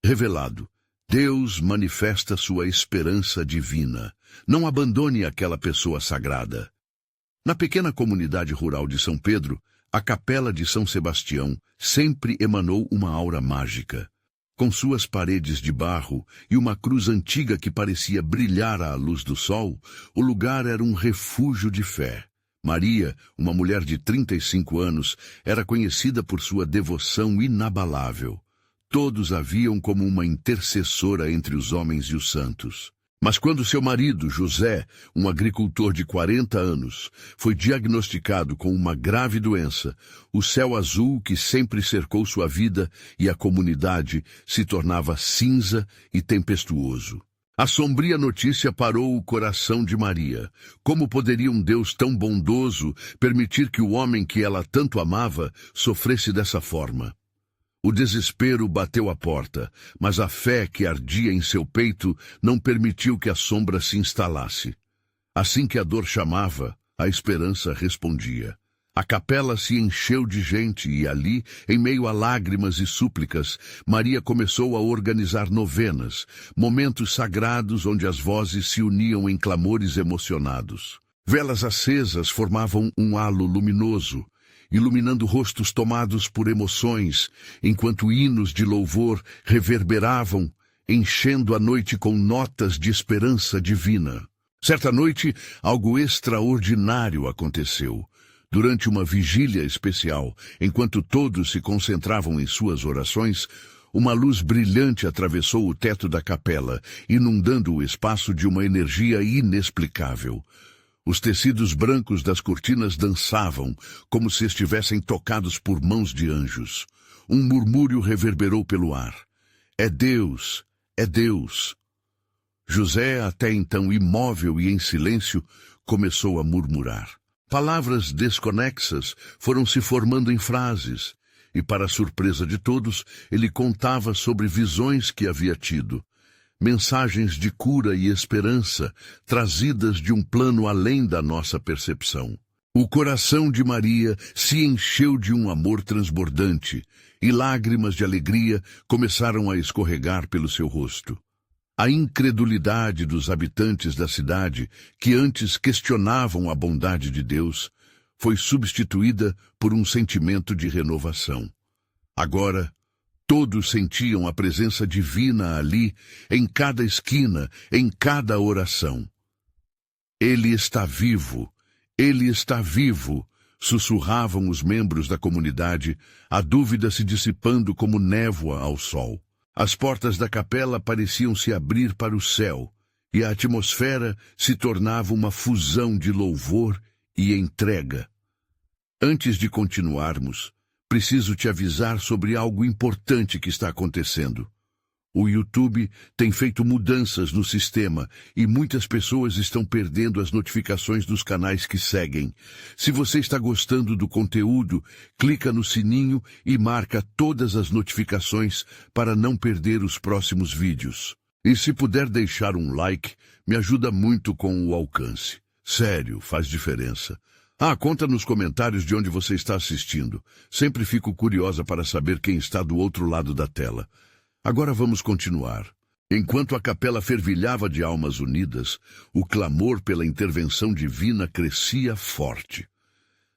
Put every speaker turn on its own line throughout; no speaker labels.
Revelado, Deus manifesta sua esperança divina. Não abandone aquela pessoa sagrada. Na pequena comunidade rural de São Pedro, a capela de São Sebastião sempre emanou uma aura mágica. Com suas paredes de barro e uma cruz antiga que parecia brilhar à luz do sol, o lugar era um refúgio de fé. Maria, uma mulher de 35 anos, era conhecida por sua devoção inabalável. Todos a viam como uma intercessora entre os homens e os santos. Mas quando seu marido, José, um agricultor de 40 anos, foi diagnosticado com uma grave doença, o céu azul que sempre cercou sua vida e a comunidade se tornava cinza e tempestuoso. A sombria notícia parou o coração de Maria. Como poderia um Deus tão bondoso permitir que o homem que ela tanto amava sofresse dessa forma? O desespero bateu à porta, mas a fé que ardia em seu peito não permitiu que a sombra se instalasse. Assim que a dor chamava, a esperança respondia. A capela se encheu de gente e ali, em meio a lágrimas e súplicas, Maria começou a organizar novenas, momentos sagrados onde as vozes se uniam em clamores emocionados. Velas acesas formavam um halo luminoso, iluminando rostos tomados por emoções, enquanto hinos de louvor reverberavam, enchendo a noite com notas de esperança divina. Certa noite, algo extraordinário aconteceu. Durante uma vigília especial, enquanto todos se concentravam em suas orações, uma luz brilhante atravessou o teto da capela, inundando o espaço de uma energia inexplicável. Os tecidos brancos das cortinas dançavam, como se estivessem tocados por mãos de anjos. Um murmúrio reverberou pelo ar. É Deus! É Deus! José, até então imóvel e em silêncio, começou a murmurar. Palavras desconexas foram se formando em frases, e, para a surpresa de todos, ele contava sobre visões que havia tido. Mensagens de cura e esperança, trazidas de um plano além da nossa percepção. O coração de Maria se encheu de um amor transbordante, e lágrimas de alegria começaram a escorregar pelo seu rosto. A incredulidade dos habitantes da cidade, que antes questionavam a bondade de Deus, foi substituída por um sentimento de renovação. Agora, todos sentiam a presença divina ali, em cada esquina, em cada oração. Ele está vivo, ele está vivo, sussurravam os membros da comunidade, a dúvida se dissipando como névoa ao sol. As portas da capela pareciam se abrir para o céu, e a atmosfera se tornava uma fusão de louvor e entrega. Antes de continuarmos, preciso te avisar sobre algo importante que está acontecendo. O YouTube tem feito mudanças no sistema e muitas pessoas estão perdendo as notificações dos canais que seguem. Se você está gostando do conteúdo, clica no sininho e marca todas as notificações para não perder os próximos vídeos. E se puder deixar um like, me ajuda muito com o alcance. Sério, faz diferença. Conta nos comentários de onde você está assistindo. Sempre fico curiosa para saber quem está do outro lado da tela. Agora vamos continuar. Enquanto a capela fervilhava de almas unidas, o clamor pela intervenção divina crescia forte.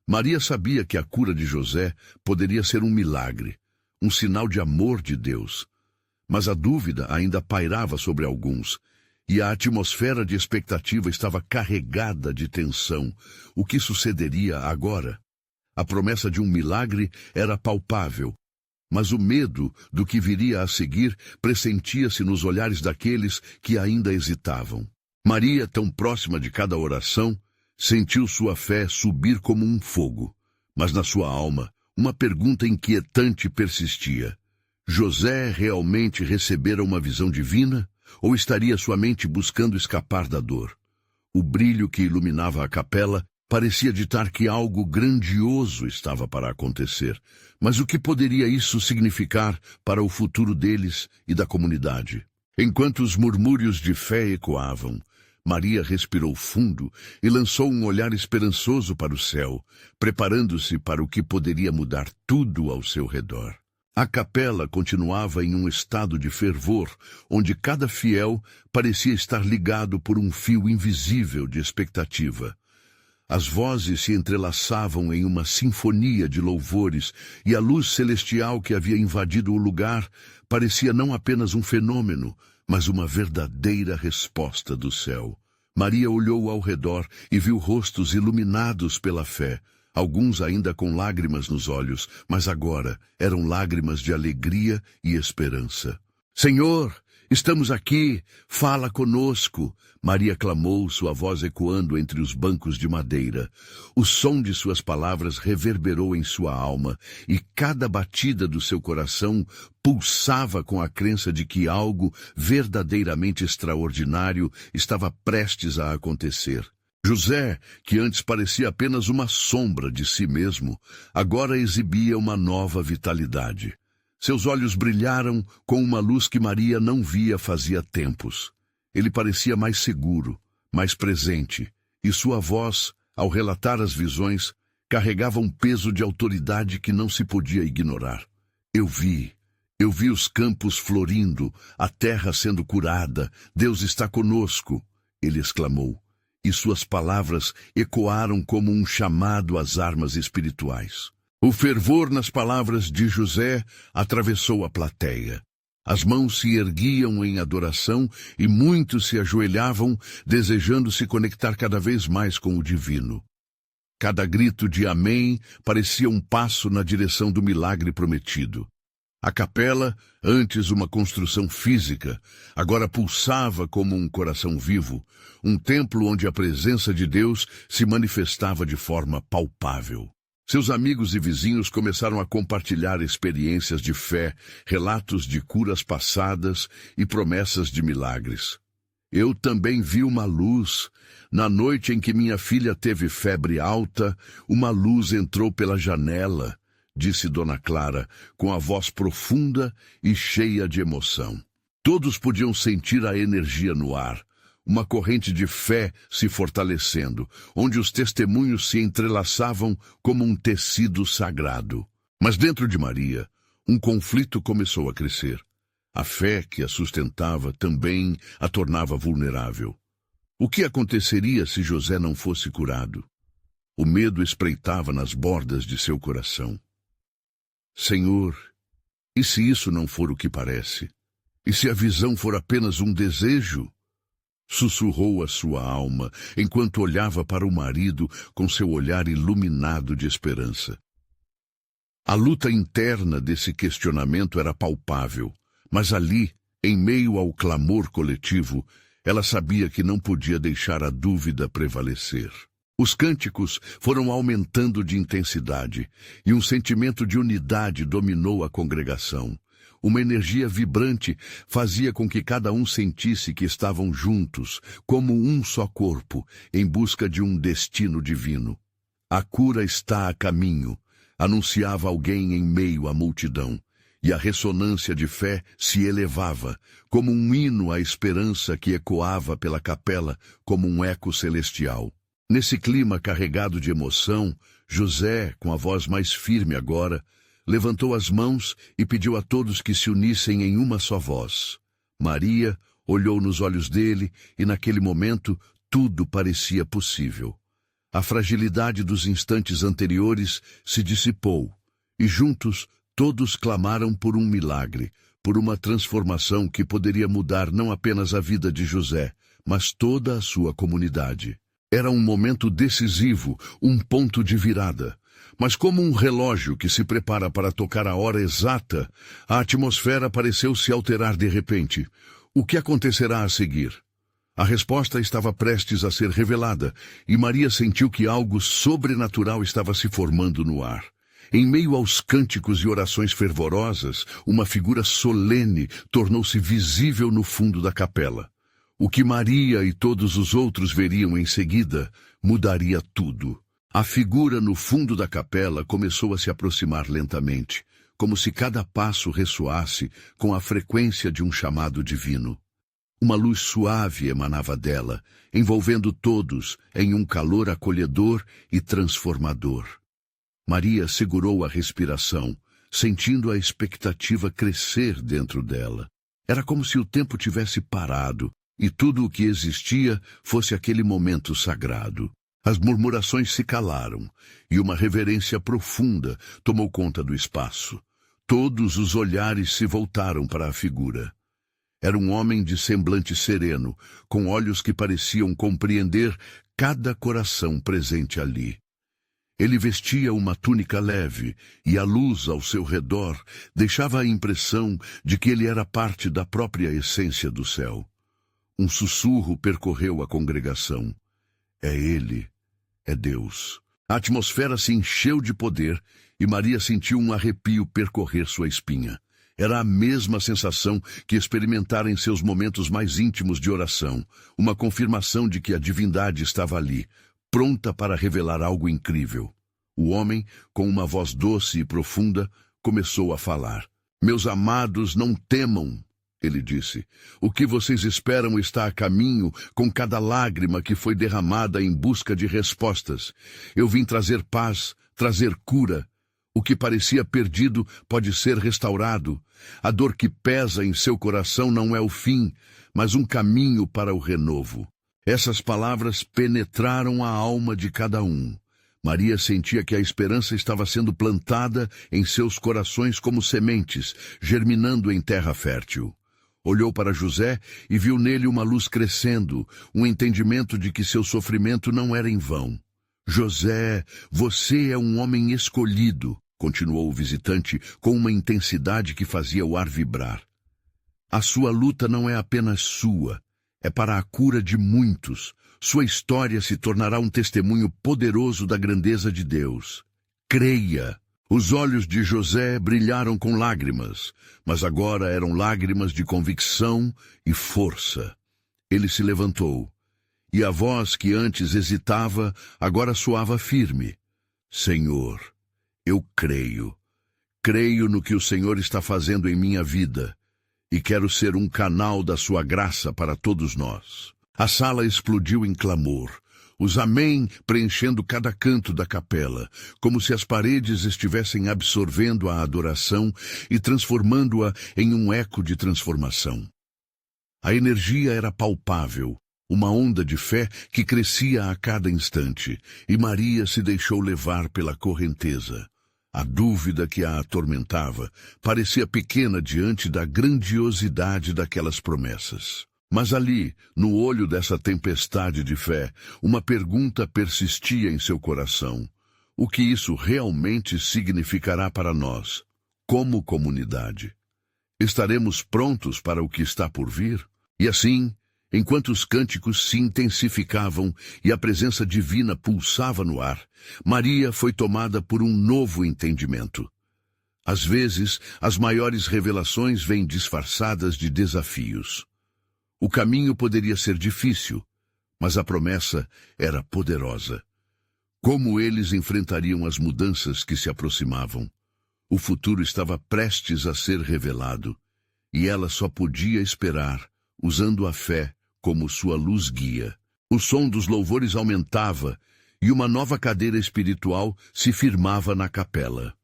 Maria sabia que a cura de José poderia ser um milagre, um sinal de amor de Deus. Mas a dúvida ainda pairava sobre alguns, e a atmosfera de expectativa estava carregada de tensão. O que sucederia agora? A promessa de um milagre era palpável, mas o medo do que viria a seguir pressentia-se nos olhares daqueles que ainda hesitavam. Maria, tão próxima de cada oração, sentiu sua fé subir como um fogo, mas na sua alma uma pergunta inquietante persistia. José realmente recebera uma visão divina, ou estaria sua mente buscando escapar da dor? O brilho que iluminava a capela parecia ditar que algo grandioso estava para acontecer. Mas o que poderia isso significar para o futuro deles e da comunidade? Enquanto os murmúrios de fé ecoavam, Maria respirou fundo e lançou um olhar esperançoso para o céu, preparando-se para o que poderia mudar tudo ao seu redor. A capela continuava em um estado de fervor, onde cada fiel parecia estar ligado por um fio invisível de expectativa. As vozes se entrelaçavam em uma sinfonia de louvores, e a luz celestial que havia invadido o lugar parecia não apenas um fenômeno, mas uma verdadeira resposta do céu. Maria olhou ao redor e viu rostos iluminados pela fé, alguns ainda com lágrimas nos olhos, mas agora eram lágrimas de alegria e esperança. Senhor, estamos aqui, fala conosco, Maria clamou, sua voz ecoando entre os bancos de madeira. O som de suas palavras reverberou em sua alma, e cada batida do seu coração pulsava com a crença de que algo verdadeiramente extraordinário estava prestes a acontecer. José, que antes parecia apenas uma sombra de si mesmo, agora exibia uma nova vitalidade. Seus olhos brilharam com uma luz que Maria não via fazia tempos. Ele parecia mais seguro, mais presente, e sua voz, ao relatar as visões, carregava um peso de autoridade que não se podia ignorar. Eu vi os campos florindo, a terra sendo curada, Deus está conosco, ele exclamou, e suas palavras ecoaram como um chamado às armas espirituais. O fervor nas palavras de José atravessou a plateia. As mãos se erguiam em adoração e muitos se ajoelhavam, desejando se conectar cada vez mais com o divino. Cada grito de amém parecia um passo na direção do milagre prometido. A capela, antes uma construção física, agora pulsava como um coração vivo, um templo onde a presença de Deus se manifestava de forma palpável. Seus amigos e vizinhos começaram a compartilhar experiências de fé, relatos de curas passadas e promessas de milagres. Eu também vi uma luz. Na noite em que minha filha teve febre alta, uma luz entrou pela janela, disse Dona Clara, com a voz profunda e cheia de emoção. Todos podiam sentir a energia no ar. Uma corrente de fé se fortalecendo, onde os testemunhos se entrelaçavam como um tecido sagrado. Mas dentro de Maria, um conflito começou a crescer. A fé que a sustentava também a tornava vulnerável. O que aconteceria se José não fosse curado? O medo espreitava nas bordas de seu coração. Senhor, e se isso não for o que parece? E se a visão for apenas um desejo? Sussurrou a sua alma, enquanto olhava para o marido com seu olhar iluminado de esperança. A luta interna desse questionamento era palpável, mas ali, em meio ao clamor coletivo, ela sabia que não podia deixar a dúvida prevalecer. Os cânticos foram aumentando de intensidade, e um sentimento de unidade dominou a congregação. Uma energia vibrante fazia com que cada um sentisse que estavam juntos, como um só corpo, em busca de um destino divino. A cura está a caminho, anunciava alguém em meio à multidão, e a ressonância de fé se elevava, como um hino à esperança que ecoava pela capela como um eco celestial. Nesse clima carregado de emoção, José, com a voz mais firme agora, levantou as mãos e pediu a todos que se unissem em uma só voz. Maria olhou nos olhos dele e naquele momento tudo parecia possível. A fragilidade dos instantes anteriores se dissipou e juntos todos clamaram por um milagre, por uma transformação que poderia mudar não apenas a vida de José, mas toda a sua comunidade. Era um momento decisivo, um ponto de virada. Mas como um relógio que se prepara para tocar a hora exata, a atmosfera pareceu se alterar de repente. O que acontecerá a seguir? A resposta estava prestes a ser revelada, e Maria sentiu que algo sobrenatural estava se formando no ar. Em meio aos cânticos e orações fervorosas, uma figura solene tornou-se visível no fundo da capela. O que Maria e todos os outros veriam em seguida mudaria tudo. A figura no fundo da capela começou a se aproximar lentamente, como se cada passo ressoasse com a frequência de um chamado divino. Uma luz suave emanava dela, envolvendo todos em um calor acolhedor e transformador. Maria segurou a respiração, sentindo a expectativa crescer dentro dela. Era como se o tempo tivesse parado e tudo o que existia fosse aquele momento sagrado. As murmurações se calaram e uma reverência profunda tomou conta do espaço. Todos os olhares se voltaram para a figura. Era um homem de semblante sereno, com olhos que pareciam compreender cada coração presente ali. Ele vestia uma túnica leve, e a luz ao seu redor deixava a impressão de que ele era parte da própria essência do céu. Um sussurro percorreu a congregação. É ele, é Deus. A atmosfera se encheu de poder, e Maria sentiu um arrepio percorrer sua espinha. Era a mesma sensação que experimentara em seus momentos mais íntimos de oração, uma confirmação de que a divindade estava ali, pronta para revelar algo incrível. O homem, com uma voz doce e profunda, começou a falar. Meus amados, não temam, ele disse. O que vocês esperam está a caminho, com cada lágrima que foi derramada em busca de respostas. Eu vim trazer paz, trazer cura. O que parecia perdido pode ser restaurado. A dor que pesa em seu coração não é o fim, mas um caminho para o renovo. Essas palavras penetraram a alma de cada um. Maria sentia que a esperança estava sendo plantada em seus corações como sementes, germinando em terra fértil. Olhou para José e viu nele uma luz crescendo, um entendimento de que seu sofrimento não era em vão. José, você é um homem escolhido, continuou o visitante com uma intensidade que fazia o ar vibrar. A sua luta não é apenas sua, é para a cura de muitos. Sua história se tornará um testemunho poderoso da grandeza de Deus. Creia! Os olhos de José brilharam com lágrimas, mas agora eram lágrimas de convicção e força. Ele se levantou, e a voz que antes hesitava agora soava firme. Senhor, eu creio. Creio no que o Senhor está fazendo em minha vida, e quero ser um canal da sua graça para todos nós. A sala explodiu em clamor. Os amém preenchendo cada canto da capela, como se as paredes estivessem absorvendo a adoração e transformando-a em um eco de transformação. A energia era palpável, uma onda de fé que crescia a cada instante, e Maria se deixou levar pela correnteza. A dúvida que a atormentava parecia pequena diante da grandiosidade daquelas promessas. Mas ali, no olho dessa tempestade de fé, uma pergunta persistia em seu coração. O que isso realmente significará para nós, como comunidade? Estaremos prontos para o que está por vir? E assim, enquanto os cânticos se intensificavam e a presença divina pulsava no ar, Maria foi tomada por um novo entendimento. Às vezes, as maiores revelações vêm disfarçadas de desafios. O caminho poderia ser difícil, mas a promessa era poderosa. Como eles enfrentariam as mudanças que se aproximavam? O futuro estava prestes a ser revelado, e ela só podia esperar, usando a fé como sua luz guia. O som dos louvores aumentava, e uma nova cadeira espiritual se firmava na capela.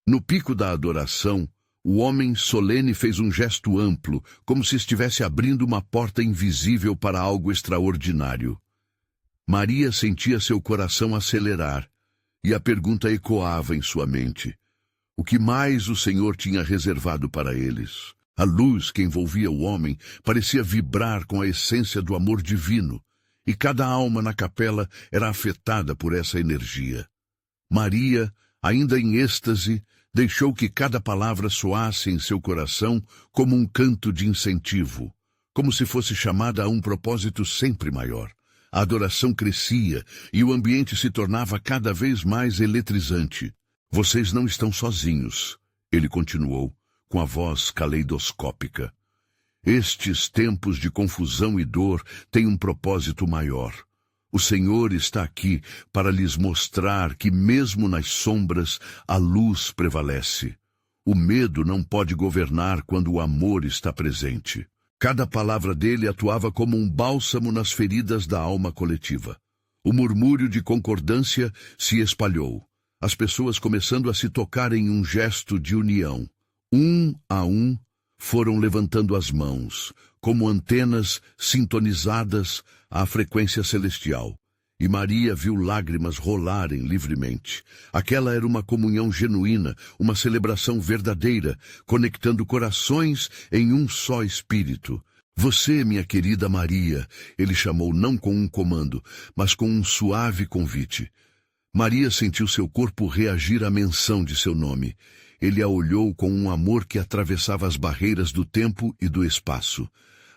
No pico da adoração, o homem solene fez um gesto amplo, como se estivesse abrindo uma porta invisível para algo extraordinário. Maria sentia seu coração acelerar, e a pergunta ecoava em sua mente. O que mais o Senhor tinha reservado para eles? A luz que envolvia o homem parecia vibrar com a essência do amor divino, e cada alma na capela era afetada por essa energia. Maria, ainda em êxtase, deixou que cada palavra soasse em seu coração como um canto de incentivo, como se fosse chamada a um propósito sempre maior. A adoração crescia e o ambiente se tornava cada vez mais eletrizante. Vocês não estão sozinhos, ele continuou, com a voz caleidoscópica. Estes tempos de confusão e dor têm um propósito maior. O Senhor está aqui para lhes mostrar que mesmo nas sombras a luz prevalece. O medo não pode governar quando o amor está presente. Cada palavra dele atuava como um bálsamo nas feridas da alma coletiva. O murmúrio de concordância se espalhou. as pessoas começando a se tocar em um gesto de união. Um a um, foram levantando as mãos, como antenas sintonizadas à frequência celestial. E Maria viu lágrimas rolarem livremente. Aquela era uma comunhão genuína, uma celebração verdadeira, conectando corações em um só espírito. Você, minha querida Maria, ele chamou não com um comando, mas com um suave convite. Maria sentiu seu corpo reagir à menção de seu nome. Ele a olhou com um amor que atravessava as barreiras do tempo e do espaço.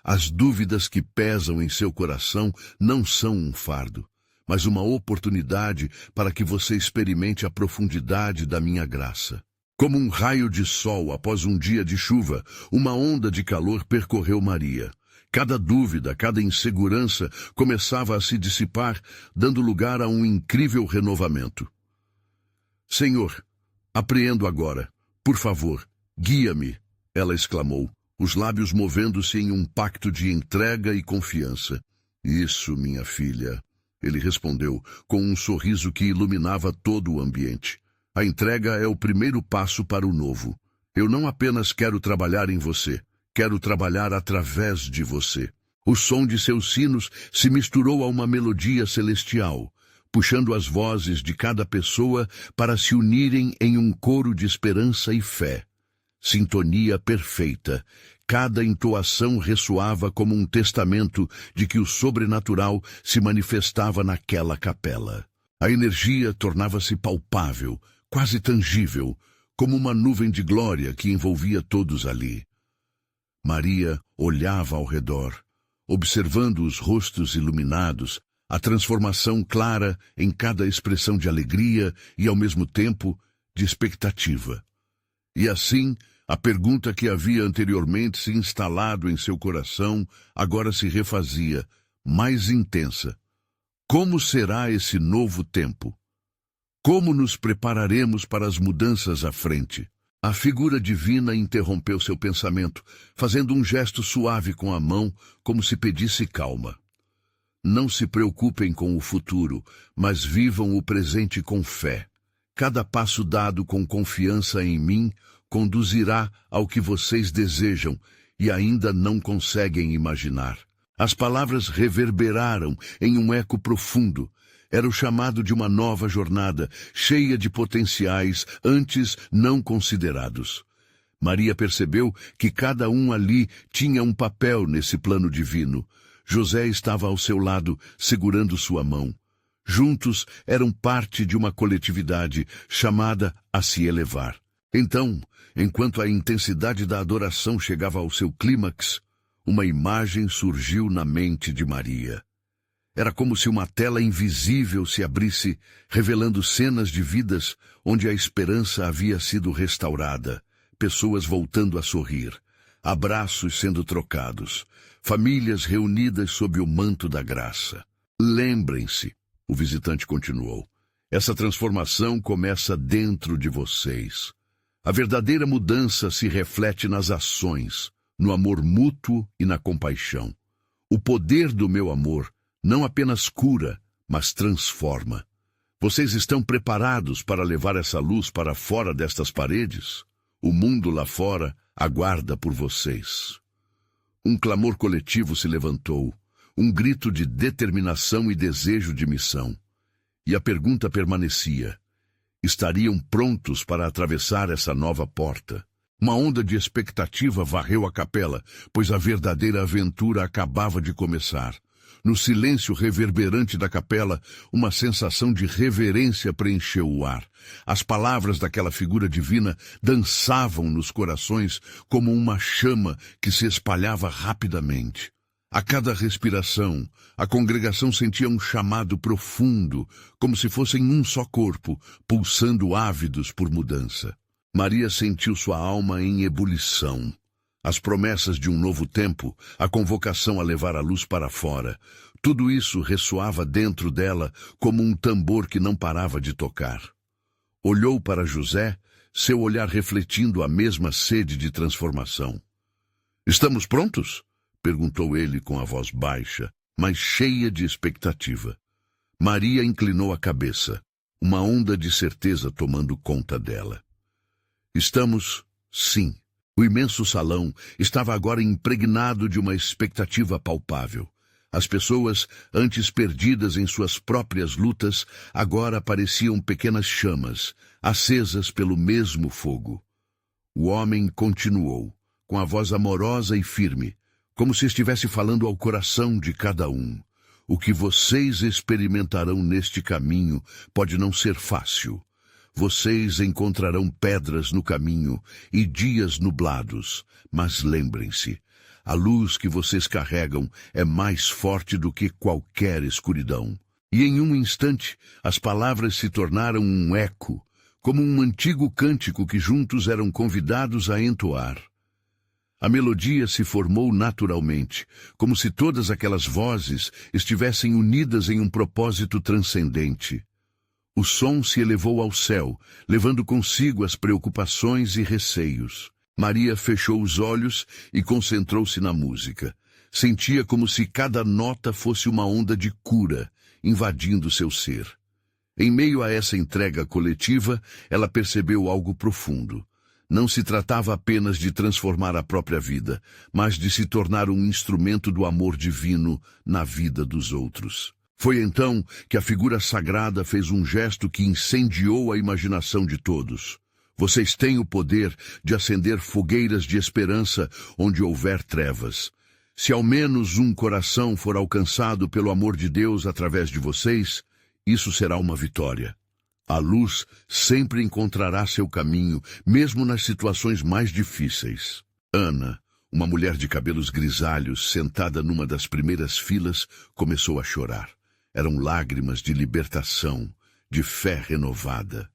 As dúvidas que pesam em seu coração não são um fardo, mas uma oportunidade para que você experimente a profundidade da minha graça. Como um raio de sol após um dia de chuva, uma onda de calor percorreu Maria. Cada dúvida, cada insegurança começava a se dissipar, dando lugar a um incrível renovamento. Senhor, apreendo agora. Por favor, guia-me, ela exclamou, os lábios movendo-se em um pacto de entrega e confiança. Isso, minha filha, ele respondeu, com um sorriso que iluminava todo o ambiente. A entrega é o primeiro passo para o novo. Eu não apenas quero trabalhar em você, quero trabalhar através de você. O som de seus sinos se misturou a uma melodia celestial, puxando as vozes de cada pessoa para se unirem em um coro de esperança e fé. Sintonia perfeita. Cada entoação ressoava como um testamento de que o sobrenatural se manifestava naquela capela. A energia tornava-se palpável, quase tangível, como uma nuvem de glória que envolvia todos ali. Maria olhava ao redor, observando os rostos iluminados, a transformação clara em cada expressão de alegria e, ao mesmo tempo, de expectativa. E assim, a pergunta que havia anteriormente se instalado em seu coração agora se refazia, mais intensa. Como será esse novo tempo? Como nos prepararemos para as mudanças à frente? A figura divina interrompeu seu pensamento, fazendo um gesto suave com a mão, como se pedisse calma. Não se preocupem com o futuro, mas vivam o presente com fé. Cada passo dado com confiança em mim conduzirá ao que vocês desejam e ainda não conseguem imaginar. As palavras reverberaram em um eco profundo. Era o chamado de uma nova jornada, cheia de potenciais antes não considerados. Maria percebeu que cada um ali tinha um papel nesse plano divino. José estava ao seu lado, segurando sua mão. Juntos eram parte de uma coletividade chamada a se elevar. Então, enquanto a intensidade da adoração chegava ao seu clímax, uma imagem surgiu na mente de Maria. Era como se uma tela invisível se abrisse, revelando cenas de vidas onde a esperança havia sido restaurada, pessoas voltando a sorrir, abraços sendo trocados, famílias reunidas sob o manto da graça. Lembrem-se, o visitante continuou, essa transformação começa dentro de vocês. A verdadeira mudança se reflete nas ações, no amor mútuo e na compaixão. O poder do meu amor não apenas cura, mas transforma. Vocês estão preparados para levar essa luz para fora destas paredes? O mundo lá fora aguarda por vocês. Um clamor coletivo se levantou, um grito de determinação e desejo de missão. E a pergunta permanecia: estariam prontos para atravessar essa nova porta? Uma onda de expectativa varreu a capela, pois a verdadeira aventura acabava de começar. No silêncio reverberante da capela, uma sensação de reverência preencheu o ar. As palavras daquela figura divina dançavam nos corações como uma chama que se espalhava rapidamente. A cada respiração, a congregação sentia um chamado profundo, como se fossem um só corpo, pulsando ávidos por mudança. Maria sentiu sua alma em ebulição. As promessas de um novo tempo, a convocação a levar a luz para fora, tudo isso ressoava dentro dela como um tambor que não parava de tocar. Olhou para José, seu olhar refletindo a mesma sede de transformação. "Estamos prontos?" perguntou ele com a voz baixa, mas cheia de expectativa. Maria inclinou a cabeça. uma onda de certeza tomando conta dela. Estamos, sim. O imenso salão estava agora impregnado de uma expectativa palpável. As pessoas, antes perdidas em suas próprias lutas, agora pareciam pequenas chamas, acesas pelo mesmo fogo. O homem continuou, com a voz amorosa e firme, como se estivesse falando ao coração de cada um. O que vocês experimentarão neste caminho pode não ser fácil. Vocês encontrarão pedras no caminho e dias nublados, mas lembrem-se, a luz que vocês carregam é mais forte do que qualquer escuridão. E em um instante, as palavras se tornaram um eco, como um antigo cântico que juntos eram convidados a entoar. A melodia se formou naturalmente, como se todas aquelas vozes estivessem unidas em um propósito transcendente. O som se elevou ao céu, levando consigo as preocupações e receios. Maria fechou os olhos e concentrou-se na música. Sentia como se cada nota fosse uma onda de cura, invadindo seu ser. Em meio a essa entrega coletiva, ela percebeu algo profundo. Não se tratava apenas de transformar a própria vida, mas de se tornar um instrumento do amor divino na vida dos outros. Foi então que a figura sagrada fez um gesto que incendiou a imaginação de todos. Vocês têm o poder de acender fogueiras de esperança onde houver trevas. Se ao menos um coração for alcançado pelo amor de Deus através de vocês, isso será uma vitória. A luz sempre encontrará seu caminho, mesmo nas situações mais difíceis. Ana, uma mulher de cabelos grisalhos, sentada numa das primeiras filas, começou a chorar. Eram lágrimas de libertação, de fé renovada.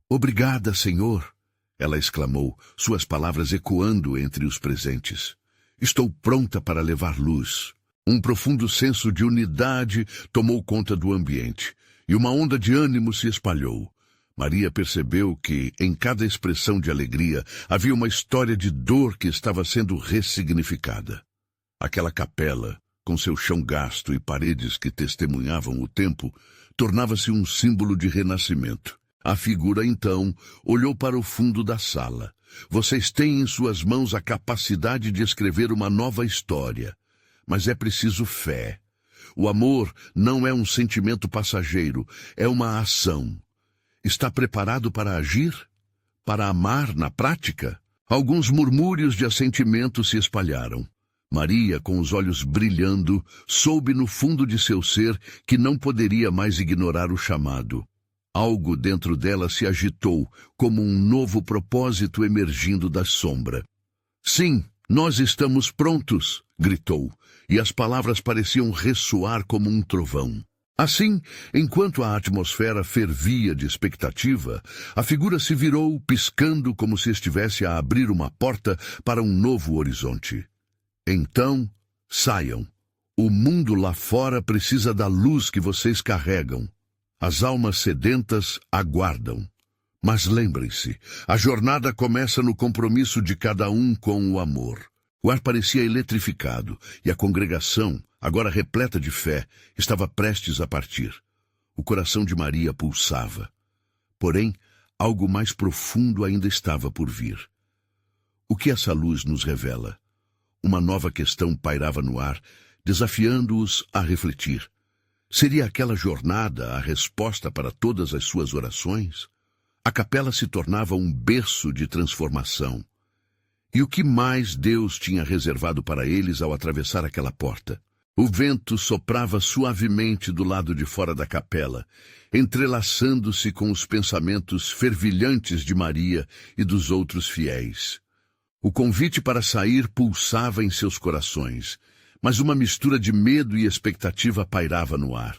"Obrigada, Senhor!" ela exclamou, suas palavras ecoando entre os presentes. "Estou pronta para levar luz." Um profundo senso de unidade tomou conta do ambiente, e uma onda de ânimo se espalhou. Maria percebeu que, em cada expressão de alegria, havia uma história de dor que estava sendo ressignificada. Aquela capela, com seu chão gasto e paredes que testemunhavam o tempo, tornava-se um símbolo de renascimento. A figura, então, olhou para o fundo da sala. Vocês têm em suas mãos a capacidade de escrever uma nova história. Mas é preciso fé. O amor não é um sentimento passageiro, é uma ação. Está preparado para agir? Para amar na prática? Alguns murmúrios de assentimento se espalharam. Maria, com os olhos brilhando, soube no fundo de seu ser que não poderia mais ignorar o chamado. Algo dentro dela se agitou, como um novo propósito emergindo da sombra. "Sim, nós estamos prontos!" gritou, e as palavras pareciam ressoar como um trovão. Assim, enquanto a atmosfera fervia de expectativa, a figura se virou, piscando como se estivesse a abrir uma porta para um novo horizonte. "Então, saiam. O mundo lá fora precisa da luz que vocês carregam. As almas sedentas aguardam. Mas lembrem-se, a jornada começa no compromisso de cada um com o amor." O ar parecia eletrificado, e a congregação, agora repleta de fé, estava prestes a partir. O coração de Maria pulsava. Porém, algo mais profundo ainda estava por vir. O que essa luz nos revela? Uma nova questão pairava no ar, desafiando-os a refletir. Seria aquela jornada a resposta para todas as suas orações? A capela se tornava um berço de transformação. E o que mais Deus tinha reservado para eles ao atravessar aquela porta? O vento soprava suavemente do lado de fora da capela, entrelaçando-se com os pensamentos fervilhantes de Maria e dos outros fiéis. O convite para sair pulsava em seus corações, mas uma mistura de medo e expectativa pairava no ar.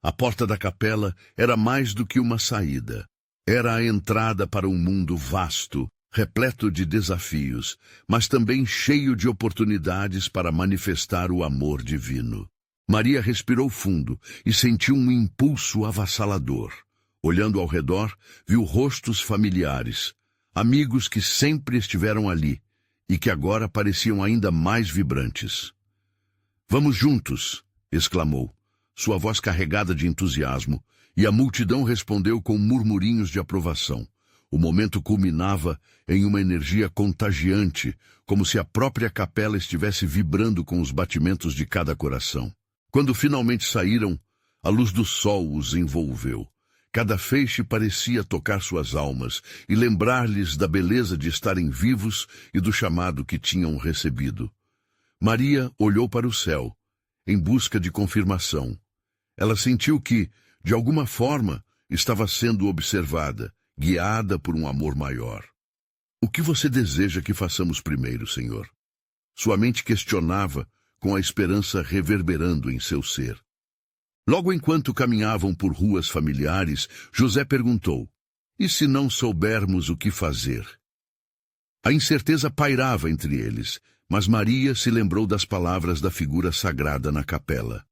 A porta da capela era mais do que uma saída. Era a entrada para um mundo vasto, repleto de desafios, mas também cheio de oportunidades para manifestar o amor divino. Maria respirou fundo e sentiu um impulso avassalador. Olhando ao redor, viu rostos familiares, amigos que sempre estiveram ali e que agora pareciam ainda mais vibrantes. "Vamos juntos!" exclamou, sua voz carregada de entusiasmo, E a multidão respondeu com murmurinhos de aprovação. O momento culminava em uma energia contagiante, como se a própria capela estivesse vibrando com os batimentos de cada coração. Quando finalmente saíram, a luz do sol os envolveu. Cada feixe parecia tocar suas almas e lembrar-lhes da beleza de estarem vivos e do chamado que tinham recebido. Maria olhou para o céu, em busca de confirmação. Ela sentiu que, de alguma forma, estava sendo observada, guiada por um amor maior. O que você deseja que façamos primeiro, Senhor? Sua mente questionava, com a esperança reverberando em seu ser. Logo enquanto caminhavam por ruas familiares, José perguntou: e se não soubermos o que fazer? A incerteza pairava entre eles, mas Maria se lembrou das palavras da figura sagrada na capela.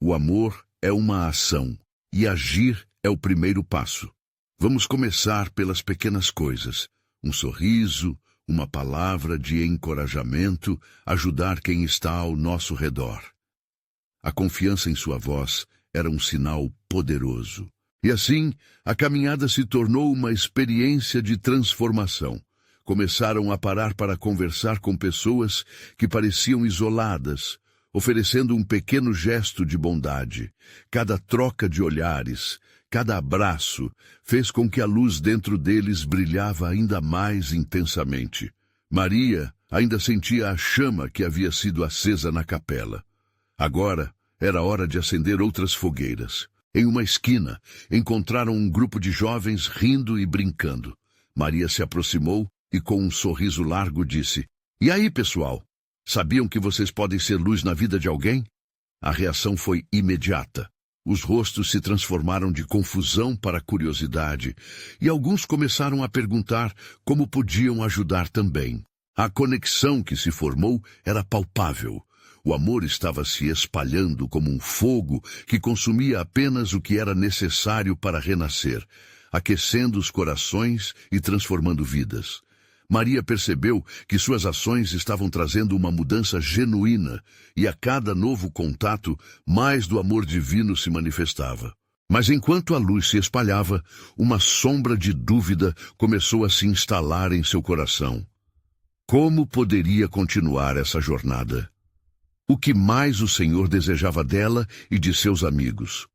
O amor é uma ação, e agir é o primeiro passo. Vamos começar pelas pequenas coisas. Um sorriso, uma palavra de encorajamento, ajudar quem está ao nosso redor. A confiança em sua voz era um sinal poderoso. E assim, a caminhada se tornou uma experiência de transformação. Começaram a parar para conversar com pessoas que pareciam isoladas, oferecendo um pequeno gesto de bondade. Cada troca de olhares, cada abraço, fez com que a luz dentro deles brilhava ainda mais intensamente. Maria ainda sentia a chama que havia sido acesa na capela. Agora era hora de acender outras fogueiras. Em uma esquina, encontraram um grupo de jovens rindo e brincando. Maria se aproximou e, com um sorriso largo, disse: e aí, pessoal? Sabiam que vocês podem ser luz na vida de alguém? A reação foi imediata. Os rostos se transformaram de confusão para curiosidade, e alguns começaram a perguntar como podiam ajudar também. A conexão que se formou era palpável. O amor estava se espalhando como um fogo que consumia apenas o que era necessário para renascer, aquecendo os corações e transformando vidas. Maria percebeu que suas ações estavam trazendo uma mudança genuína, e a cada novo contato, mais do amor divino se manifestava. Mas enquanto a luz se espalhava, uma sombra de dúvida começou a se instalar em seu coração. Como poderia continuar essa jornada? O que mais o Senhor desejava dela e de seus amigos?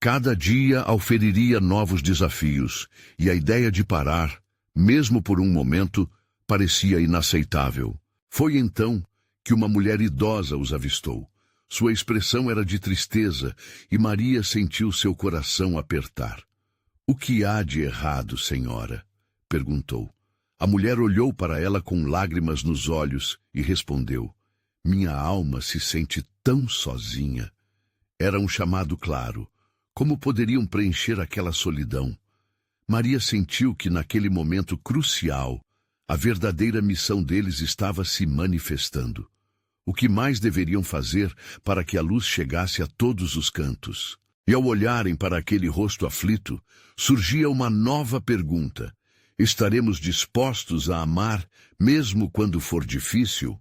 Cada dia auferiria novos desafios, e a ideia de parar, mesmo por um momento, parecia inaceitável. Foi então que uma mulher idosa os avistou. Sua expressão era de tristeza, e Maria sentiu seu coração apertar. "O que há de errado, senhora?" perguntou. A mulher olhou para ela com lágrimas nos olhos e respondeu: "Minha alma se sente tão sozinha." Era um chamado claro. Como poderiam preencher aquela solidão? Maria sentiu que naquele momento crucial, a verdadeira missão deles estava se manifestando. O que mais deveriam fazer para que a luz chegasse a todos os cantos? E ao olharem para aquele rosto aflito, surgia uma nova pergunta: estaremos dispostos a amar mesmo quando for difícil?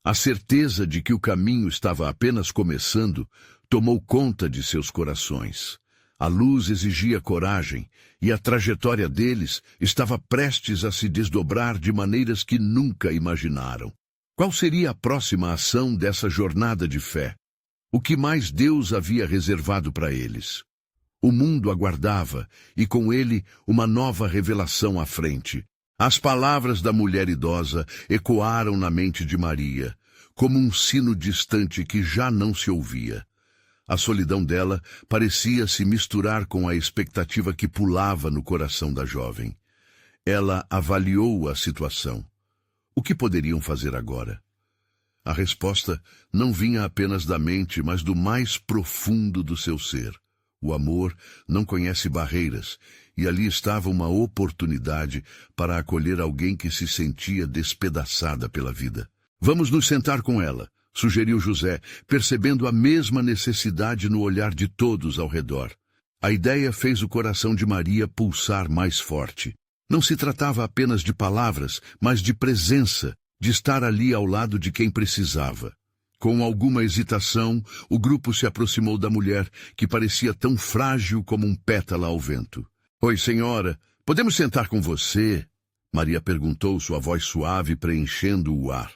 A certeza de que o caminho estava apenas começando tomou conta de seus corações. A luz exigia coragem, e a trajetória deles estava prestes a se desdobrar de maneiras que nunca imaginaram. Qual seria a próxima ação dessa jornada de fé? O que mais Deus havia reservado para eles? O mundo aguardava, e com ele uma nova revelação à frente. As palavras da mulher idosa ecoaram na mente de Maria, como um sino distante que já não se ouvia. A solidão dela parecia se misturar com a expectativa que pulava no coração da jovem. Ela avaliou a situação. O que poderiam fazer agora? A resposta não vinha apenas da mente, mas do mais profundo do seu ser. O amor não conhece barreiras, e ali estava uma oportunidade para acolher alguém que se sentia despedaçada pela vida. "Vamos nos sentar com ela", sugeriu José, percebendo a mesma necessidade no olhar de todos ao redor. A ideia fez o coração de Maria pulsar mais forte. Não se tratava apenas de palavras, mas de presença, de estar ali ao lado de quem precisava. Com alguma hesitação, o grupo se aproximou da mulher, que parecia tão frágil como um pétala ao vento. Oi, senhora, podemos sentar com você? Maria perguntou, sua voz suave preenchendo o ar.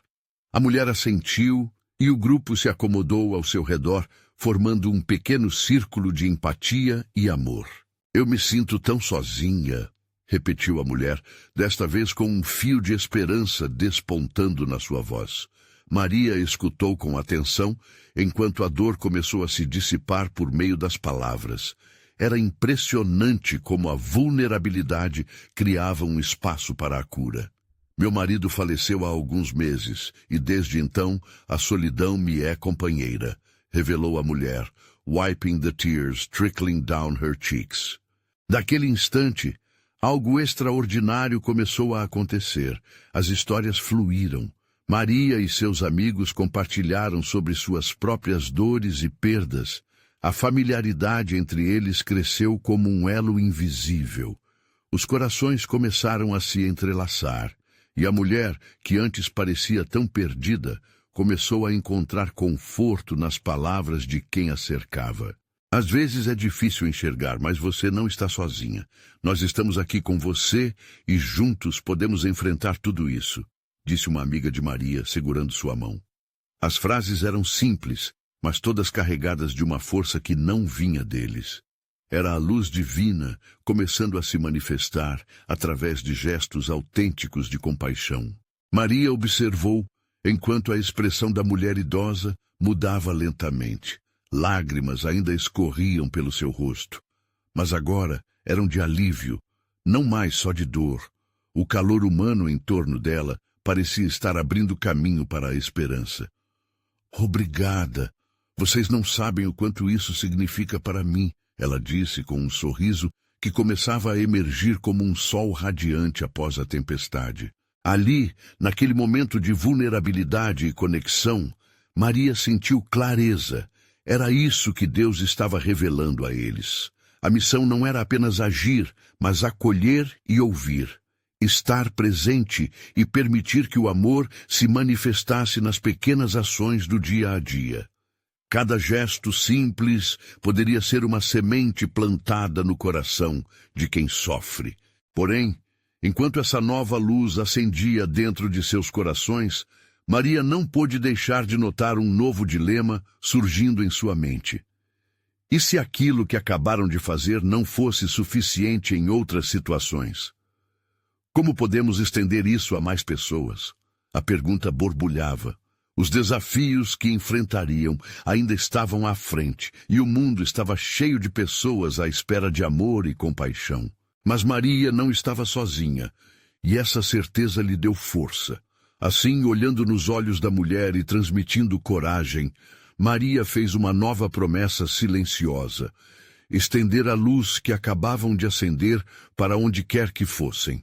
A mulher assentiu e o grupo se acomodou ao seu redor, formando um pequeno círculo de empatia e amor. Eu me sinto tão sozinha, repetiu a mulher, desta vez com um fio de esperança despontando na sua voz. Maria escutou com atenção, enquanto a dor começou a se dissipar por meio das palavras. Era impressionante como a vulnerabilidade criava um espaço para a cura. Meu marido faleceu há alguns meses, e desde então a solidão me é companheira, revelou a mulher, wiping the tears trickling down her cheeks. Daquele instante, algo extraordinário começou a acontecer. As histórias fluíram. Maria e seus amigos compartilharam sobre suas próprias dores e perdas. A familiaridade entre eles cresceu como um elo invisível. Os corações começaram a se entrelaçar, e a mulher, que antes parecia tão perdida, começou a encontrar conforto nas palavras de quem a cercava. Às vezes é difícil enxergar, mas você não está sozinha. Nós estamos aqui com você e juntos podemos enfrentar tudo isso, disse uma amiga de Maria, segurando sua mão. As frases eram simples, mas todas carregadas de uma força que não vinha deles. Era a luz divina começando a se manifestar através de gestos autênticos de compaixão. Maria observou, enquanto a expressão da mulher idosa mudava lentamente. Lágrimas ainda escorriam pelo seu rosto, mas agora eram de alívio, não mais só de dor. O calor humano em torno dela parecia estar abrindo caminho para a esperança. Obrigada. Vocês não sabem o quanto isso significa para mim, ela disse com um sorriso que começava a emergir como um sol radiante após a tempestade. Ali, naquele momento de vulnerabilidade e conexão, Maria sentiu clareza. Era isso que Deus estava revelando a eles. A missão não era apenas agir, mas acolher e ouvir. Estar presente e permitir que o amor se manifestasse nas pequenas ações do dia a dia. Cada gesto simples poderia ser uma semente plantada no coração de quem sofre. Porém, enquanto essa nova luz acendia dentro de seus corações, Maria não pôde deixar de notar um novo dilema surgindo em sua mente. E se aquilo que acabaram de fazer não fosse suficiente em outras situações? Como podemos estender isso a mais pessoas? A pergunta borbulhava. Os desafios que enfrentariam ainda estavam à frente, e o mundo estava cheio de pessoas à espera de amor e compaixão. Mas Maria não estava sozinha, e essa certeza lhe deu força. Assim, olhando nos olhos da mulher e transmitindo coragem, Maria fez uma nova promessa silenciosa: estender a luz que acabavam de acender para onde quer que fossem.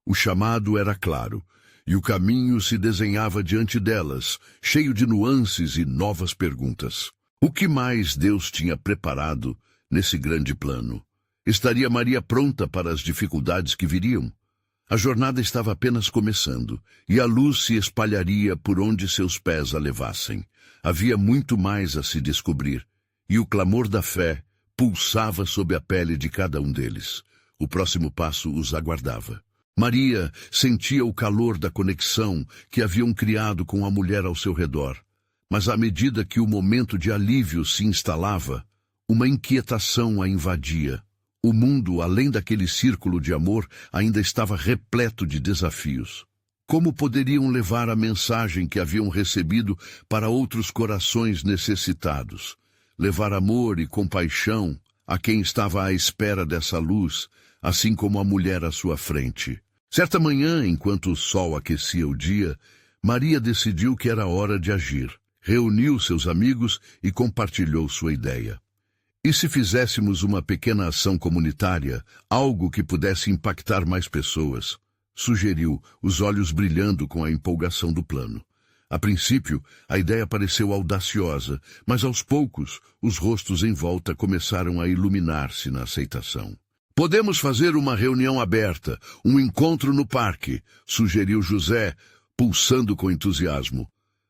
O chamado era claro, e o caminho se desenhava diante delas, cheio de nuances e novas perguntas. O que mais Deus tinha preparado nesse grande plano? Estaria Maria pronta para as dificuldades que viriam? A jornada estava apenas começando, e a luz se espalharia por onde seus pés a levassem. Havia muito mais a se descobrir, e o clamor da fé pulsava sob a pele de cada um deles. O próximo passo os aguardava. Maria sentia o calor da conexão que haviam criado com a mulher ao seu redor. Mas à medida que o momento de alívio se instalava, uma inquietação a invadia. O mundo, além daquele círculo de amor, ainda estava repleto de desafios. Como poderiam levar a mensagem que haviam recebido para outros corações necessitados? Levar amor e compaixão a quem estava à espera dessa luz, assim como a mulher à sua frente. Certa manhã, enquanto o sol aquecia o dia, Maria decidiu que era hora de agir. Reuniu seus amigos e compartilhou sua ideia. E se fizéssemos uma pequena ação comunitária, algo que pudesse impactar mais pessoas? Sugeriu, os olhos brilhando com a empolgação do plano. A princípio, a ideia pareceu audaciosa, mas aos poucos, os rostos em volta começaram a iluminar-se na aceitação. Podemos fazer uma reunião aberta, um encontro no parque, sugeriu José, pulsando com entusiasmo.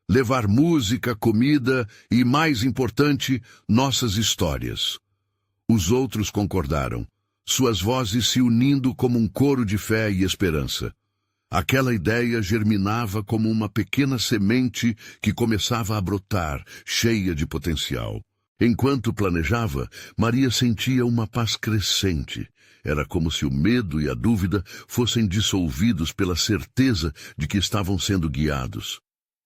levar música, comida e, mais importante, nossas histórias. Os outros concordaram, suas vozes se unindo como um coro de fé e esperança. Aquela ideia germinava como uma pequena semente que começava a brotar, cheia de potencial. Enquanto planejava, Maria sentia uma paz crescente. Era como se o medo e a dúvida fossem dissolvidos pela certeza de que estavam sendo guiados.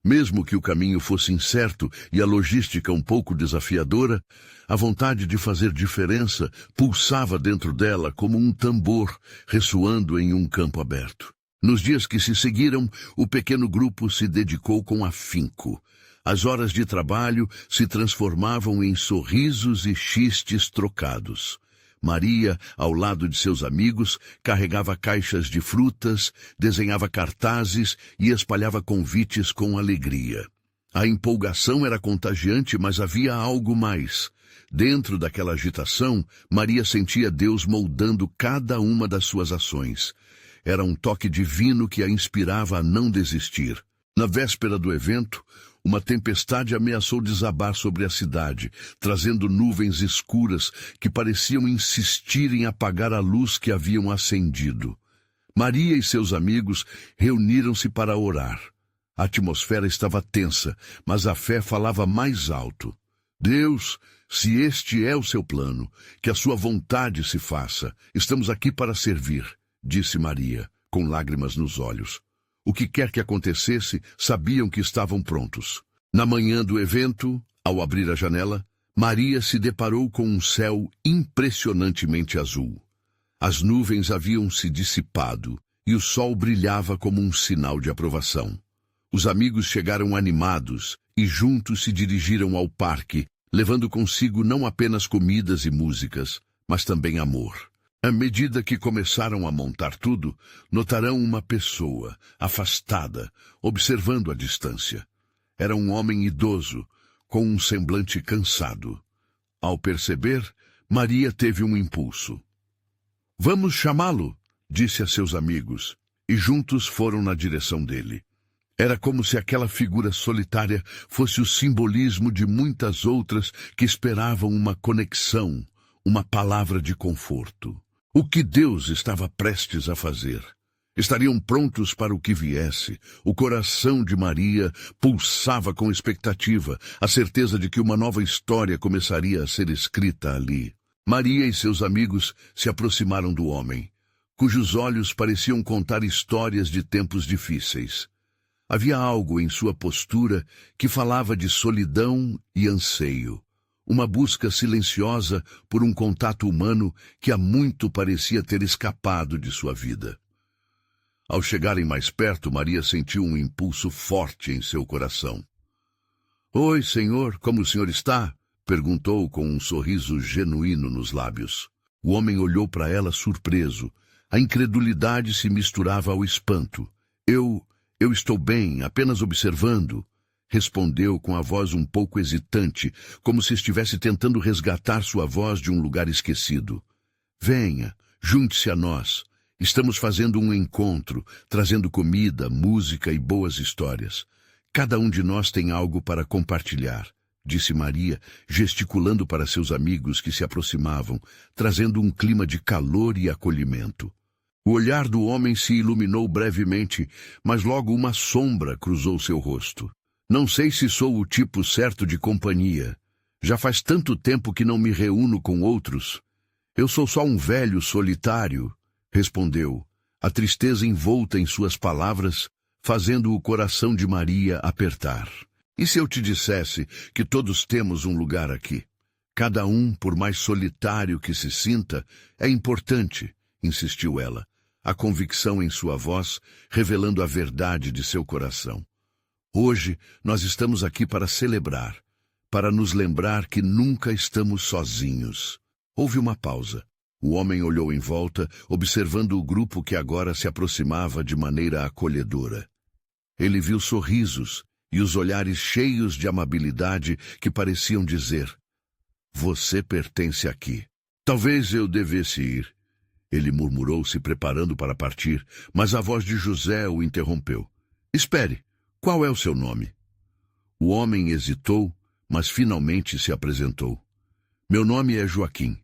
Mesmo que o caminho fosse incerto e a logística um pouco desafiadora, a vontade de fazer diferença pulsava dentro dela como um tambor ressoando em um campo aberto. Nos dias que se seguiram, o pequeno grupo se dedicou com afinco. As horas de trabalho se transformavam em sorrisos e xistes trocados. Maria, ao lado de seus amigos, carregava caixas de frutas, desenhava cartazes e espalhava convites com alegria. A empolgação era contagiante, mas havia algo mais. Dentro daquela agitação, Maria sentia Deus moldando cada uma das suas ações. Era um toque divino que a inspirava a não desistir. Na véspera do evento, uma tempestade ameaçou desabar sobre a cidade, trazendo nuvens escuras que pareciam insistir em apagar a luz que haviam acendido. Maria e seus amigos reuniram-se para orar. A atmosfera estava tensa, mas a fé falava mais alto. Deus, se este é o seu plano, que a sua vontade se faça. Estamos aqui para servir, disse Maria, com lágrimas nos olhos. O que quer que acontecesse, sabiam que estavam prontos. Na manhã do evento, ao abrir a janela, Maria se deparou com um céu impressionantemente azul. As nuvens haviam se dissipado e o sol brilhava como um sinal de aprovação. Os amigos chegaram animados e juntos se dirigiram ao parque, levando consigo não apenas comidas e músicas, mas também amor. À medida que começaram a montar tudo, notarão uma pessoa, afastada, observando à distância. Era um homem idoso, com um semblante cansado. Ao perceber, Maria teve um impulso. "Vamos chamá-lo", disse a seus amigos, e juntos foram na direção dele. Era como se aquela figura solitária fosse o simbolismo de muitas outras que esperavam uma conexão, uma palavra de conforto. O que Deus estava prestes a fazer? Estariam prontos para o que viesse. O coração de Maria pulsava com expectativa, a certeza de que uma nova história começaria a ser escrita ali. Maria e seus amigos se aproximaram do homem, cujos olhos pareciam contar histórias de tempos difíceis. Havia algo em sua postura que falava de solidão e anseio. Uma busca silenciosa por um contato humano que há muito parecia ter escapado de sua vida. Ao chegarem mais perto, Maria sentiu um impulso forte em seu coração. "Oi, senhor, como o senhor está?" perguntou com um sorriso genuíno nos lábios. O homem olhou para ela surpreso. A incredulidade se misturava ao espanto. Eu estou bem, apenas observando", respondeu com a voz um pouco hesitante, como se estivesse tentando resgatar sua voz de um lugar esquecido. "Venha, junte-se a nós. Estamos fazendo um encontro, trazendo comida, música e boas histórias. Cada um de nós tem algo para compartilhar", disse Maria, gesticulando para seus amigos que se aproximavam, trazendo um clima de calor e acolhimento. O olhar do homem se iluminou brevemente, mas logo uma sombra cruzou seu rosto. "Não sei se sou o tipo certo de companhia. Já faz tanto tempo que não me reúno com outros. Eu sou só um velho solitário", respondeu, a tristeza envolta em suas palavras, fazendo o coração de Maria apertar. "E se eu te dissesse que todos temos um lugar aqui? Cada um, por mais solitário que se sinta, é importante", insistiu ela, a convicção em sua voz revelando a verdade de seu coração. "Hoje nós estamos aqui para celebrar, para nos lembrar que nunca estamos sozinhos." Houve uma pausa. O homem olhou em volta, observando o grupo que agora se aproximava de maneira acolhedora. Ele viu sorrisos e os olhares cheios de amabilidade que pareciam dizer: "Você pertence aqui. Talvez eu devesse ir." Ele murmurou, se preparando para partir, mas a voz de José o interrompeu. "Espere, qual é o seu nome?" O homem hesitou, mas finalmente se apresentou. Meu nome é Joaquim.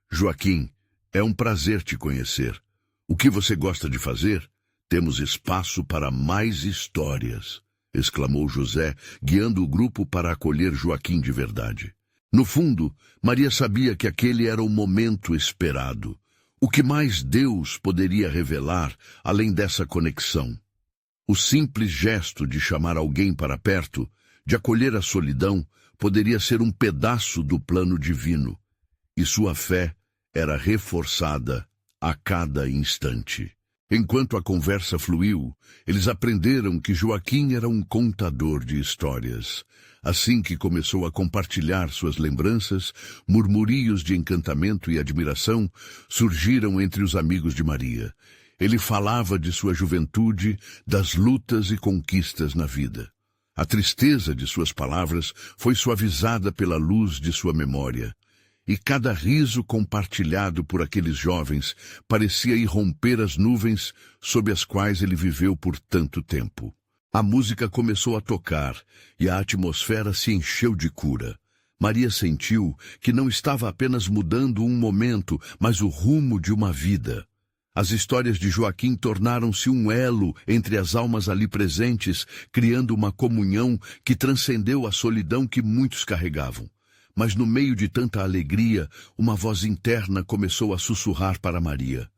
Joaquim, é um prazer te conhecer. O que você gosta de fazer? Temos espaço para mais histórias, exclamou José, guiando o grupo para acolher Joaquim de verdade. No fundo, Maria sabia que aquele era o momento esperado. O que mais Deus poderia revelar, além dessa conexão? O simples gesto de chamar alguém para perto, de acolher a solidão, poderia ser um pedaço do plano divino. E sua fé era reforçada a cada instante. Enquanto a conversa fluiu, eles aprenderam que Joaquim era um contador de histórias. Assim que começou a compartilhar suas lembranças, murmúrios de encantamento e admiração surgiram entre os amigos de Maria. Ele falava de sua juventude, das lutas e conquistas na vida. A tristeza de suas palavras foi suavizada pela luz de sua memória. E cada riso compartilhado por aqueles jovens parecia irromper as nuvens sob as quais ele viveu por tanto tempo. A música começou a tocar e a atmosfera se encheu de cura. Maria sentiu que não estava apenas mudando um momento, mas o rumo de uma vida. As histórias de Joaquim tornaram-se um elo entre as almas ali presentes, criando uma comunhão que transcendeu a solidão que muitos carregavam. Mas no meio de tanta alegria, uma voz interna começou a sussurrar para Maria.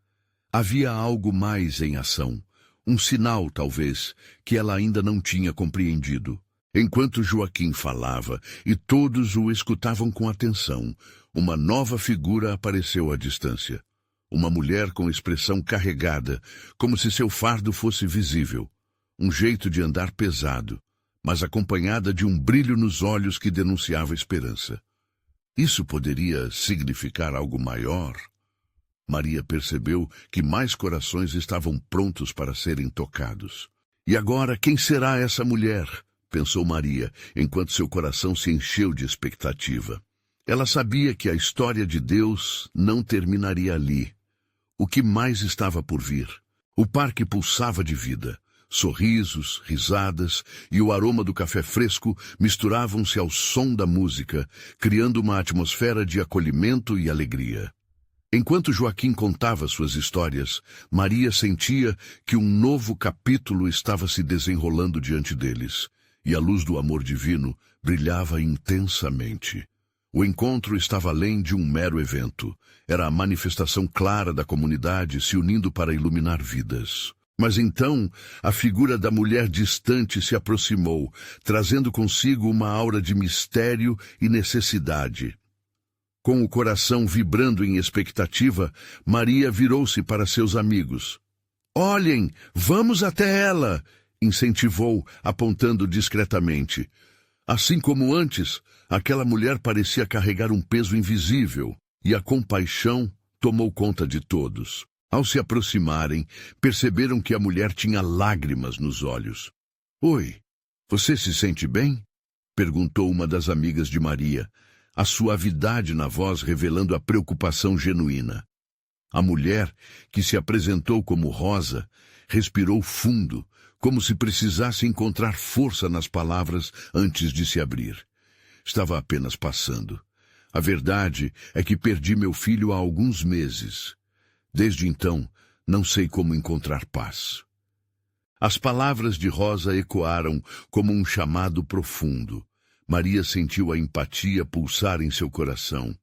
Havia algo mais em ação, um sinal, talvez, que ela ainda não tinha compreendido. Enquanto Joaquim falava, e todos o escutavam com atenção, uma nova figura apareceu à distância. Uma mulher com expressão carregada, como se seu fardo fosse visível. Um jeito de andar pesado, mas acompanhada de um brilho nos olhos que denunciava esperança. Isso poderia significar algo maior? Maria percebeu que mais corações estavam prontos para serem tocados. E agora, quem será essa mulher? Pensou Maria, enquanto seu coração se encheu de expectativa. Ela sabia que a história de Deus não terminaria ali. O que mais estava por vir? O parque pulsava de vida. Sorrisos, risadas e o aroma do café fresco misturavam-se ao som da música, criando uma atmosfera de acolhimento e alegria. Enquanto Joaquim contava suas histórias, Maria sentia que um novo capítulo estava se desenrolando diante deles, e a luz do amor divino brilhava intensamente. O encontro estava além de um mero evento. Era a manifestação clara da comunidade se unindo para iluminar vidas. Mas então, a figura da mulher distante se aproximou, trazendo consigo uma aura de mistério e necessidade. Com o coração vibrando em expectativa, Maria virou-se para seus amigos. "Olhem, vamos até ela!" incentivou, apontando discretamente. Assim como antes, aquela mulher parecia carregar um peso invisível, e a compaixão tomou conta de todos. Ao se aproximarem, perceberam que a mulher tinha lágrimas nos olhos. "Oi, você se sente bem?" perguntou uma das amigas de Maria, a suavidade na voz revelando a preocupação genuína. A mulher, que se apresentou como Rosa, respirou fundo, como se precisasse encontrar força nas palavras antes de se abrir. "Estava apenas passando. A verdade é que perdi meu filho há alguns meses. Desde então, não sei como encontrar paz." As palavras de Rosa ecoaram como um chamado profundo. Maria sentiu a empatia pulsar em seu coração.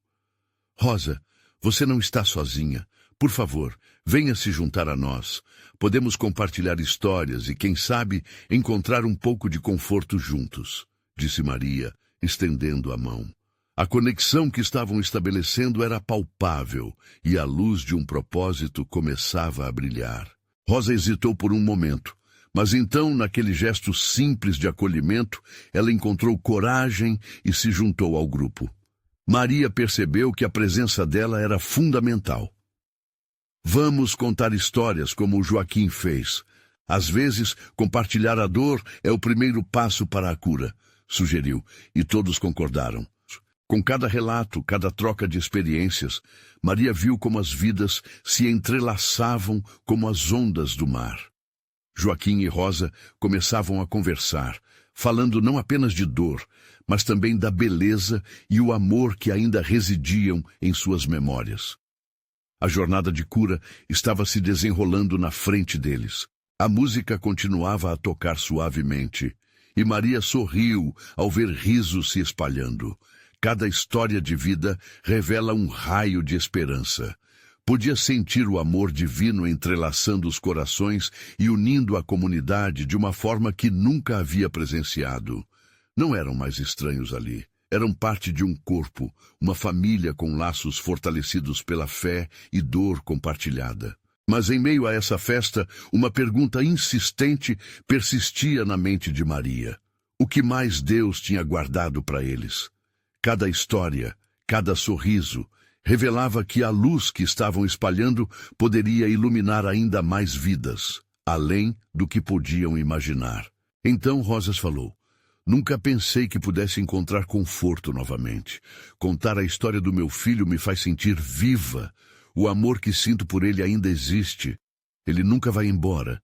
"Rosa, você não está sozinha. Por favor, venha se juntar a nós. Podemos compartilhar histórias e, quem sabe, encontrar um pouco de conforto juntos", disse Maria, estendendo a mão. A conexão que estavam estabelecendo era palpável e a luz de um propósito começava a brilhar. Rosa hesitou por um momento, mas então, naquele gesto simples de acolhimento, ela encontrou coragem e se juntou ao grupo. Maria percebeu que a presença dela era fundamental. "Vamos contar histórias como o Joaquim fez. Às vezes, compartilhar a dor é o primeiro passo para a cura", sugeriu, e todos concordaram. Com cada relato, cada troca de experiências, Maria viu como as vidas se entrelaçavam como as ondas do mar. Joaquim e Rosa começavam a conversar, falando não apenas de dor, mas também da beleza e o amor que ainda residiam em suas memórias. A jornada de cura estava se desenrolando na frente deles. A música continuava a tocar suavemente, e Maria sorriu ao ver risos se espalhando. Cada história de vida revela um raio de esperança. Podia sentir o amor divino entrelaçando os corações e unindo a comunidade de uma forma que nunca havia presenciado. Não eram mais estranhos ali. Eram parte de um corpo, uma família com laços fortalecidos pela fé e dor compartilhada. Mas em meio a essa festa, uma pergunta insistente persistia na mente de Maria. O que mais Deus tinha guardado para eles? Cada história, cada sorriso, revelava que a luz que estavam espalhando poderia iluminar ainda mais vidas, além do que podiam imaginar. Então Rosas falou: nunca pensei que pudesse encontrar conforto novamente. Contar a história do meu filho me faz sentir viva. O amor que sinto por ele ainda existe. Ele nunca vai embora.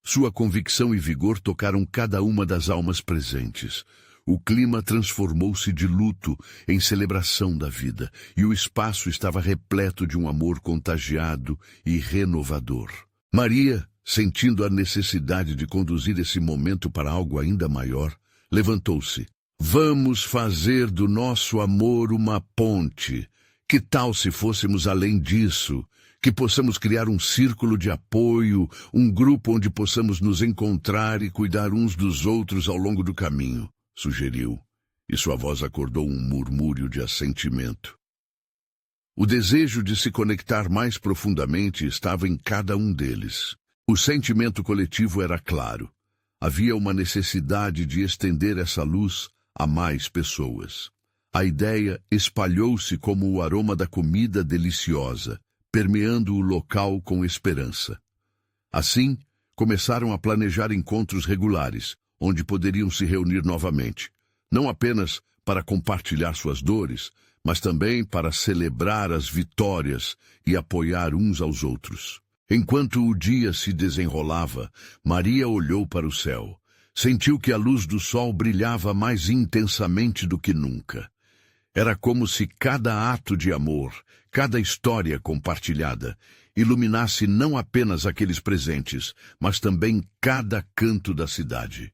Sua convicção e vigor tocaram cada uma das almas presentes. O clima transformou-se de luto em celebração da vida, e o espaço estava repleto de um amor contagiado e renovador. Maria, sentindo a necessidade de conduzir esse momento para algo ainda maior, levantou-se. Vamos fazer do nosso amor uma ponte. Que tal se fôssemos além disso? Que possamos criar um círculo de apoio, um grupo onde possamos nos encontrar e cuidar uns dos outros ao longo do caminho, sugeriu, e sua voz acordou um murmúrio de assentimento. O desejo de se conectar mais profundamente estava em cada um deles. O sentimento coletivo era claro. Havia uma necessidade de estender essa luz a mais pessoas. A ideia espalhou-se como o aroma da comida deliciosa, permeando o local com esperança. Assim, começaram a planejar encontros regulares, onde poderiam se reunir novamente, não apenas para compartilhar suas dores, mas também para celebrar as vitórias e apoiar uns aos outros. Enquanto o dia se desenrolava, Maria olhou para o céu. Sentiu que a luz do sol brilhava mais intensamente do que nunca. Era como se cada ato de amor, cada história compartilhada, iluminasse não apenas aqueles presentes, mas também cada canto da cidade.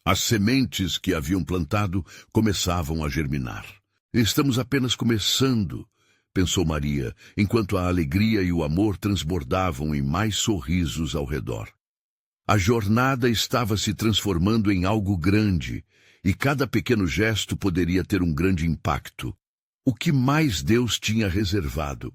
As sementes que haviam plantado começavam a germinar. Estamos apenas começando, pensou Maria, enquanto a alegria e o amor transbordavam em mais sorrisos ao redor. A jornada estava se transformando em algo grande, e cada pequeno gesto poderia ter um grande impacto. O que mais Deus tinha reservado?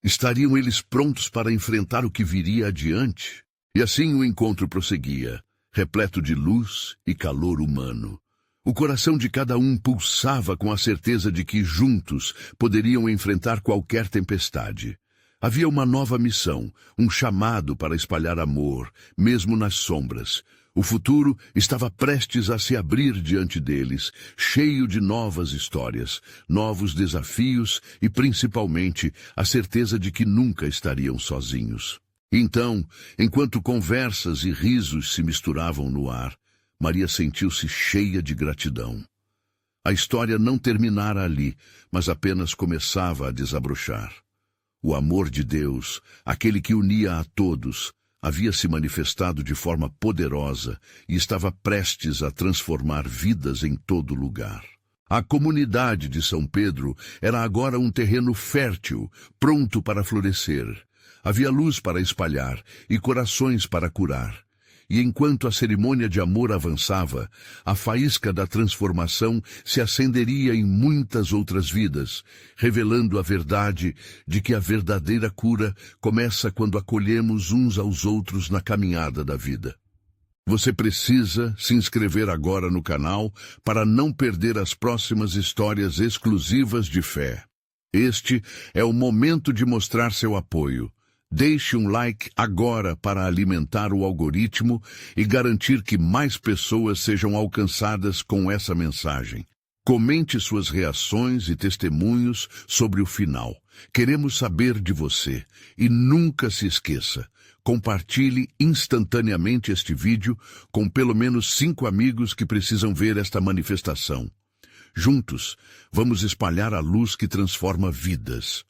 Estariam eles prontos para enfrentar o que viria adiante? E assim o encontro prosseguia, repleto de luz e calor humano. O coração de cada um pulsava com a certeza de que juntos poderiam enfrentar qualquer tempestade. Havia uma nova missão, um chamado para espalhar amor, mesmo nas sombras. O futuro estava prestes a se abrir diante deles, cheio de novas histórias, novos desafios e, principalmente, a certeza de que nunca estariam sozinhos. Então, enquanto conversas e risos se misturavam no ar, Maria sentiu-se cheia de gratidão. A história não terminara ali, mas apenas começava a desabrochar. O amor de Deus, aquele que unia a todos, havia se manifestado de forma poderosa e estava prestes a transformar vidas em todo lugar. A comunidade de São Pedro era agora um terreno fértil, pronto para florescer. Havia luz para espalhar e corações para curar. E enquanto a cerimônia de amor avançava, a faísca da transformação se acenderia em muitas outras vidas, revelando a verdade de que a verdadeira cura começa quando acolhemos uns aos outros na caminhada da vida. Você precisa se inscrever agora no canal para não perder as próximas histórias exclusivas de fé. Este é o momento de mostrar seu apoio. Deixe um like agora para alimentar o algoritmo e garantir que mais pessoas sejam alcançadas com essa mensagem. Comente suas reações e testemunhos sobre o final. Queremos saber de você. E nunca se esqueça, compartilhe instantaneamente este vídeo com pelo menos 5 amigos que precisam ver esta manifestação. Juntos, vamos espalhar a luz que transforma vidas.